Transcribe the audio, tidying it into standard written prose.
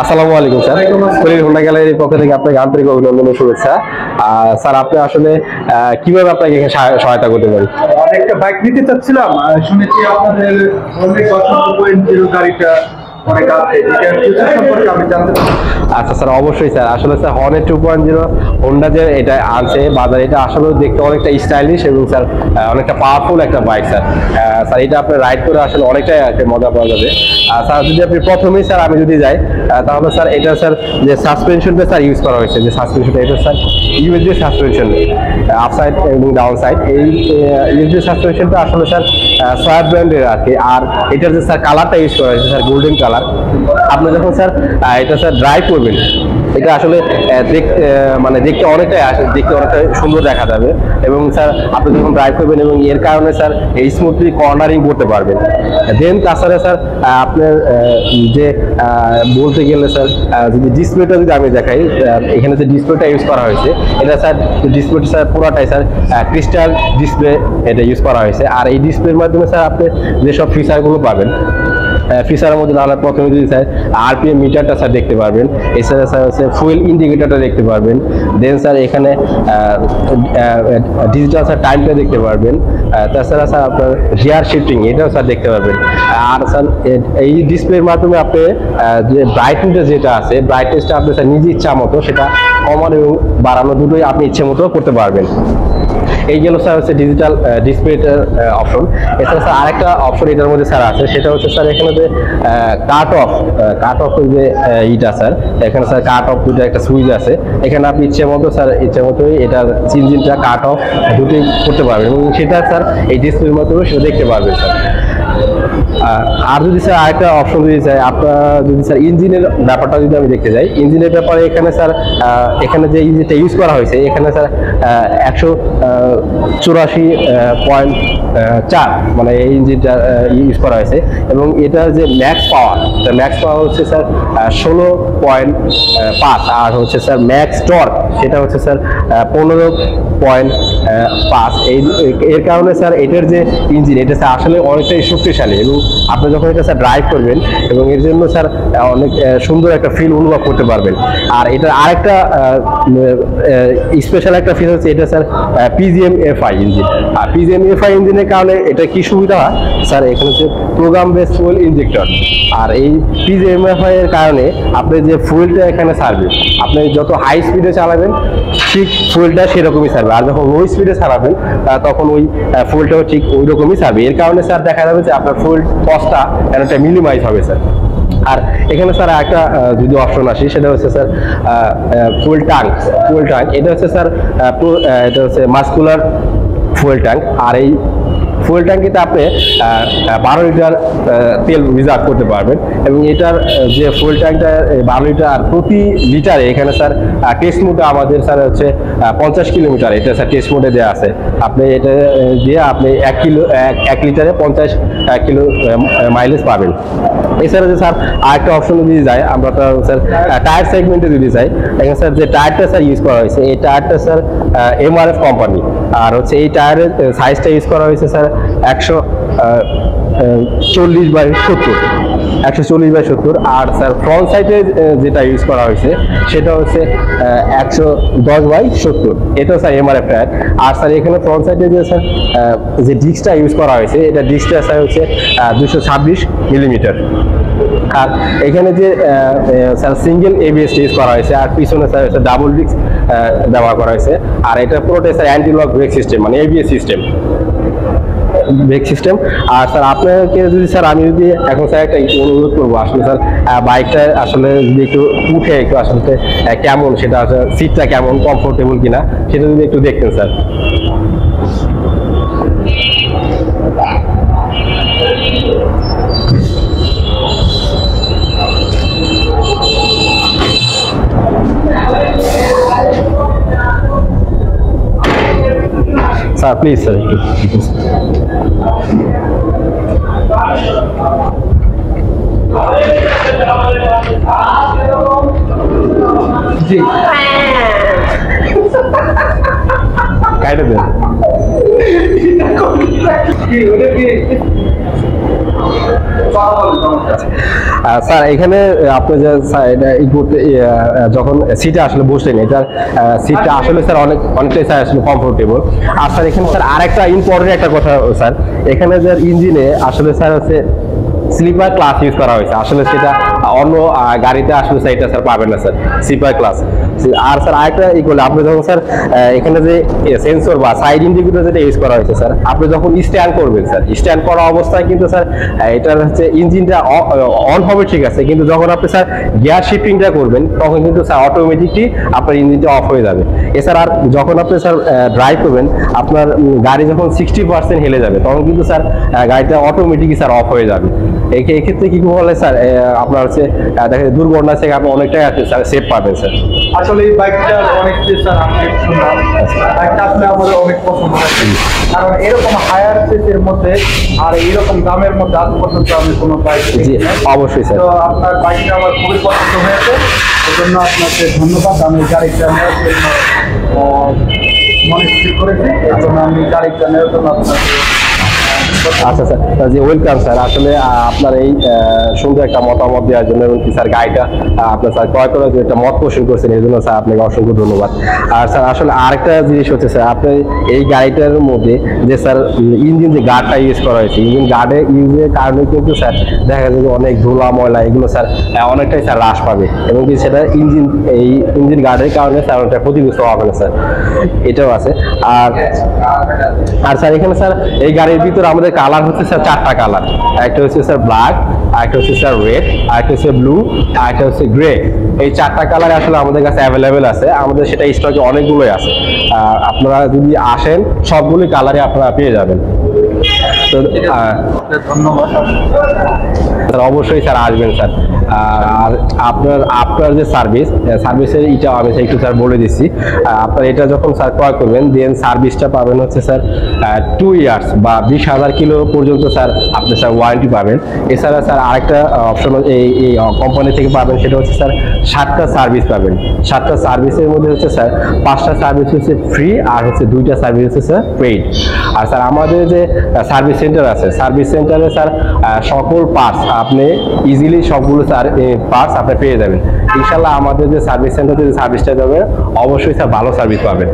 আসসালামু আলাইকুম sir, Khalil Honda গ্যালারির পক্ষ থেকে আপনাকে আন্তরিক অভিনন্দন ও শুভেচ্ছা। স্যার আপনি আসলে কিভাবে আপনাকে সহায়তা করতে পারি? একটা বাইক নিতে চাচ্ছিলাম, শুনেছি আপনাদের অনেক 10.0 গাড়িটা অনেক আছে, এটা সম্পর্কে আমি জানতে চাই। আচ্ছা স্যার, অবশ্যই স্যার। আসলে স্যার হর্নেট 2.0 হোন্ডা যে এটা আনছে বাজারে, এটা আসলে দেখতে অনেকটা স্টাইলিশ এবং স্যার অনেকটা পাওয়ারফুল একটা বাইক স্যার। স্যার এটা আপনি রাইড করে আসলে অনেকটাই একটা মজা পাওয়া যাবে। স্যার যদি আপনি প্রথমেই স্যার আমি যদি যাই, তাহলে স্যার এটা স্যার যে সাসপেনশনটা স্যার ইউজ করা হয়েছে, যে সাসপেনশনটা এটা স্যার ইউএসডি সাসপেনশন, আপসাইড এবং ডাউন সাইড। এই ইউএসডি সাসপেনশনটা আসলে স্যার সোয়াব ব্র্যান্ডের আর কি। আর এটার যে স্যার কালারটা ইউজ করা হয়েছে স্যার গোল্ডেন কালার। আপনি যখন স্যার এটা স্যার ড্রাইভ করবেন, এটা আসলে মানে দেখতে অনেকটাই সুন্দর দেখা যাবে। এবং স্যার আপনি যখন ড্রাইভ করবেন এবং এর কারণে স্যার স্মুথলি কর্নারিং করতে পারবেন। দেন তাছাড়া স্যার আপনার যে বলতে গেলে স্যার যদি ডিসপ্লেটা যদি আমি দেখাই, এখানে যে ডিসপ্লেটা ইউজ করা হয়েছে এটা স্যার ডিসপ্লেটা স্যার পুরোটাই স্যার ক্রিস্টাল ডিসপ্লে এটা ইউজ করা হয়েছে। আর এই ডিসপ্লের মাধ্যমে স্যার আপনি যেসব ফিচারগুলো পাবেন, ফিচারের মধ্যে আমরা প্রথমে যদি স্যার আরপিএম মিটারটা স্যার দেখতে পারবেন, এছাড়া স্যার হচ্ছে ফুয়েল ইন্ডিকেটরটা দেখতে পারবেন। দেন স্যার এখানে ডিজিটাল স্যার টাইমটা দেখতে পারবেন। তাছাড়া স্যার আপনার গিয়ার শিফটিং এটাও স্যার দেখতে পারবেন। আর স্যার এই ডিসপ্লের মাধ্যমে আপনি যে ব্রাইটনেসটা যেটা আছে, ব্রাইটনেসটা আপনি স্যার নিজের ইচ্ছা মতো সেটা কমানো এবং বাড়ানো দুটোই আপনি ইচ্ছে মতো করতে পারবেন। এই গেল স্যার হচ্ছে ডিজিটাল ডিসপ্লেটার অপশন। এছাড়া স্যার আরেকটা অপশন এটার মধ্যে স্যার আছে, সেটা হচ্ছে স্যার এখানে যে কাট অফ যে ইটা স্যার, এখানে স্যার কাট অফ দুটো একটা সুইচ আছে। এখানে আপনি ইচ্ছে মতো স্যার ইচ্ছে মতোই এটার ইঞ্জিনটা কাট অফ দুটোই করতে পারবেন এবং সেটা স্যার এই ডিসপ্লের মাধ্যমে সেটা দেখতে পারবেন স্যার। আর যদি স্যার আরেকটা অপশন যদি চাই, আপনার যদি স্যার ইঞ্জিনের ব্যাপারটা যদি আমি দেখতে যাই, ইঞ্জিনের ব্যাপারে এখানে স্যার এখানে যে ইঞ্জিনটা ইউজ করা হয়েছে, এখানে স্যার 184.4 মানে এই ইঞ্জিনটা ইউজ করা হয়েছে। এবং এটার যে ম্যাক্স পাওয়ার হচ্ছে স্যার 16.5। আর হচ্ছে স্যার ম্যাক্স টর্ক সেটা হচ্ছে স্যার 15.5। এর কারণে স্যার এটার যে ইঞ্জিন এটা স্যার আসলে অনেকটাই শক্তিশালী এবং আপনি যখন এটা স্যার ড্রাইভ করবেন এবং এর জন্য স্যার অনেক সুন্দর একটা ফিল অনুভব করতে পারবেন। আর এটার আরেকটা স্পেশাল একটা ফিচার হচ্ছে এটা স্যার PGM-FI ইঞ্জিন। আর PGM-FI ইঞ্জিনের কারণে এটা কি সুবিধা হয় স্যার, এখানে হচ্ছে প্রোগ্রাম বেস ফুয়েল ইনজেক্টর। আর এই PGM-FI এর কারণে আপনি যে ফুয়েলটা এখানে ছাড়বে, আপনি যত হাই স্পিডে চালাবেন ঠিক ফুয়েলটা সেরকমই ছাড়বে। আর যখন লো স্পিডে চালাবেন তখন ওই ফুয়েলটাও ঠিক ওই রকমই ছাড়বে। এর কারণে স্যার দেখা যাবে যে আপনার ফুয়েল কস্টটা একটা মিনিমাইজ হবে স্যার। আর এখানে স্যার একটা যদি অপশন আসি, সেটা হচ্ছে স্যার ফুয়েল ট্যাঙ্ক। এটা হচ্ছে স্যার এটা হচ্ছে মাস্কুলার ফুয়েল ট্যাঙ্ক। আর এই ফুয়েল ট্যাঙ্কিতে আপনি 12 লিটার তেল রিজার্ভ করতে পারবেন। এবং এটার যে ফুয়েল ট্যাঙ্কটা 12 লিটার, আর প্রতি লিটারে এখানে স্যার টেস্ট মোডে আমাদের স্যার হচ্ছে 50 কিলোমিটার এটা স্যার টেস্ট মোডে দেওয়া আছে। আপনি এটা দিয়ে আপনি 1 লিটারে 50 কিলো মাইলেজ পাবেন। এছাড়া যে স্যার আরেকটা অপশন যদি যাই আমরা, স্যার টায়ার সেগমেন্টে যদি যাই, এখানে স্যার যে টায়ারটা স্যার ইউজ করা হয়েছে, এই টায়ারটা স্যার MRF কোম্পানি। আর হচ্ছে এই টায়ারের সাইজটা ইউজ করা হয়েছে স্যার 140/70। আর স্যার ফ্রন্ট সাইডে যেটা ইউজ করা হয়েছে সেটা হচ্ছে 110/70। এটাও স্যার MRF টায়ার। আর স্যার এখানে ফ্রন্ট সাইডে যে স্যার যে ডিস্কটা ইউজ করা হয়েছে, এটা ডিস্কটা স্যার হচ্ছে 226 মিলিমিটার। আর এখানে যে স্যার সিঙ্গেল ABS ইউজ করা হয়েছে, আর পিছনে স্যার হচ্ছে ডাবল ডিস্ক ব্যবহার করা হয়েছে। আর এটা পুরোটাই sir anti lock brake system, মানে ABS ব্রেক সিস্টেম। আর স্যার আপনাকে যদি স্যার আমি যদি এখন স্যার একটা অনুরোধ করবো, আসলে স্যার বাইকটা আসলে যদি একটু উঠে একটু আসলে কেমন, সেটা সিটটা কেমন কমফোর্টেবল কিনা সেটা যদি একটু দেখতেন স্যার। স্যার প্লিজ স্যার একটু জি কাইটে দেন। স্যার এখানে আপনি যে যখন সিটে আসলে বসলেন, এটার সিটটা আসলে স্যার অনেকটাই স্যার আসলে কমফোর্টেবল। আর স্যার এখানে স্যার আরেকটা ইম্পর্টেন্ট একটা কথা স্যার, এখানে যে ইঞ্জিনে আসলে স্যার হচ্ছে স্লিপার ক্লাস ইউজ করা হয়েছে, আসলে সেটা অন্য গাড়িতে আসলে এটা স্যার পাবেন না স্যার, স্লিপার ক্লাস। আর স্যার আরেকটা ই করলে আপনি যখন স্যার এখানে যে সেন্সর বা সাইড ইন্ডিকেটর যেটা ইউজ করা হয়েছে স্যার, আপনি যখন স্ট্যান্ড করবেন স্যার, স্ট্যান্ড করা অবস্থায় কিন্তু স্যার এটার হচ্ছে ইঞ্জিনটা অন হবে ঠিক আছে, কিন্তু যখন আপনি স্যার গিয়ার শিফটিংটা করবেন তখন কিন্তু স্যার অটোমেটিকলি আপনার ইঞ্জিনটা অফ হয়ে যাবে। এছাড়া আর যখন আপনি স্যার ড্রাইভ করবেন, আপনার গাড়ি যখন 60% হেলে যাবে তখন কিন্তু স্যার গাড়িটা অটোমেটিকলি স্যার অফ হয়ে যাবে। এক্ষেত্রে কি বলে স্যার, আপনার হচ্ছে দেখা যায় দুর্ঘটনা থেকে আপনি অনেকটাই স্যার সেফ পাবেন স্যার। আসলে এই বাইকটার অনেক স্যার আপডেট শুনলাম, বাইকটা আসলে আমাদের অনেক পছন্দ হয়েছে, কারণ এরকম হায়ার সেটের মধ্যে আর এরকম দামের মধ্যে আজ পর্যন্ত আমি কোনো বাইক জি অবশ্যই স্যার। তো আপনার বাইকটা আমার খুবই পছন্দ হয়েছে, এই জন্য আপনাকে ধন্যবাদ। আমি গাড়িটা নেওয়ার জন্য মনে স্থির করেছি, এই জন্য আমি গাড়িটা নেওয়ার জন্য আপনাকে। আচ্ছা স্যার, জি ওয়েলকাম স্যার। আসলে আপনার এই সুন্দর একটা মতামত দেওয়ার জন্য এবং স্যার গাড়িটা আপনার স্যার ক্রয় করার জন্য একটা মত পোষণ করছেন, এই জন্য স্যার আপনাকে অসংখ্য ধন্যবাদ। আর স্যার আসলে আরেকটা জিনিস হচ্ছে স্যার, আপনি এই গাড়িটার মধ্যে যে স্যার ইঞ্জিন যে গার্ডটা ইউজ করা হয়েছে, ইঞ্জিন গার্ডের ইউজের কারণে কিন্তু স্যার দেখা যায় যে অনেক ধুলা ময়লা এগুলো স্যার অনেকটাই স্যার হ্রাস পাবে, এবং কি সেটা এই ইঞ্জিন গার্ডের কারণে স্যার অনেকটা ক্ষতিগ্রস্ত হবে না স্যার, এটাও আছে। আর স্যার এখানে স্যার এই গাড়ির ভিতরে আমাদের কালার হচ্ছে স্যার 4টা কালার, একটা হচ্ছে স্যার ব্ল্যাক, আরেকটা হচ্ছে স্যার রেড, আরেকটা হচ্ছে ব্লু, আরেকটা হচ্ছে গ্রে। এই 4টা কালার আসলে আমাদের কাছে অ্যাভেলেবেল আছে, আমাদের সেটা স্টকে অনেকগুলোই আছে। আপনারা যদি আসেন সবগুলি কালারে আপনারা পেয়ে যাবেন। তো ধন্যবাদ স্যার, অবশ্যই স্যার আসবেন স্যার। আর আপনার যে সার্ভিসের এটা আমি একটু স্যার বলে দিচ্ছি। আপনার এটা যখন স্যার ক্রয় করবেন, দেন সার্ভিসটা পাবেন হচ্ছে স্যার 2 ইয়ার্স বা 20,000 কিলো পর্যন্ত স্যার আপনি স্যার ওয়ারেন্টি পাবেন। এছাড়া স্যার আরেকটা অপশন এই কোম্পানি থেকে পাবেন, সেটা হচ্ছে স্যার 7টা সার্ভিস পাবেন। 7টা সার্ভিসের মধ্যে হচ্ছে স্যার 5টা সার্ভিস হচ্ছে ফ্রি, আর হচ্ছে 2টা সার্ভিস হচ্ছে স্যার পেইড। আর স্যার আমাদের যে সার্ভিস সেন্টার আছে, সার্ভিস সেন্টারে স্যার সকল পার্টস আপনি ইজিলি সবগুলো পার্টস আপনি পেয়ে যাবেন ইনশাল্লাহ। আমাদের যে সার্ভিস সেন্টারে যে সার্ভিসটা দেবে অবশ্যই স্যার ভালো সার্ভিস পাবেন।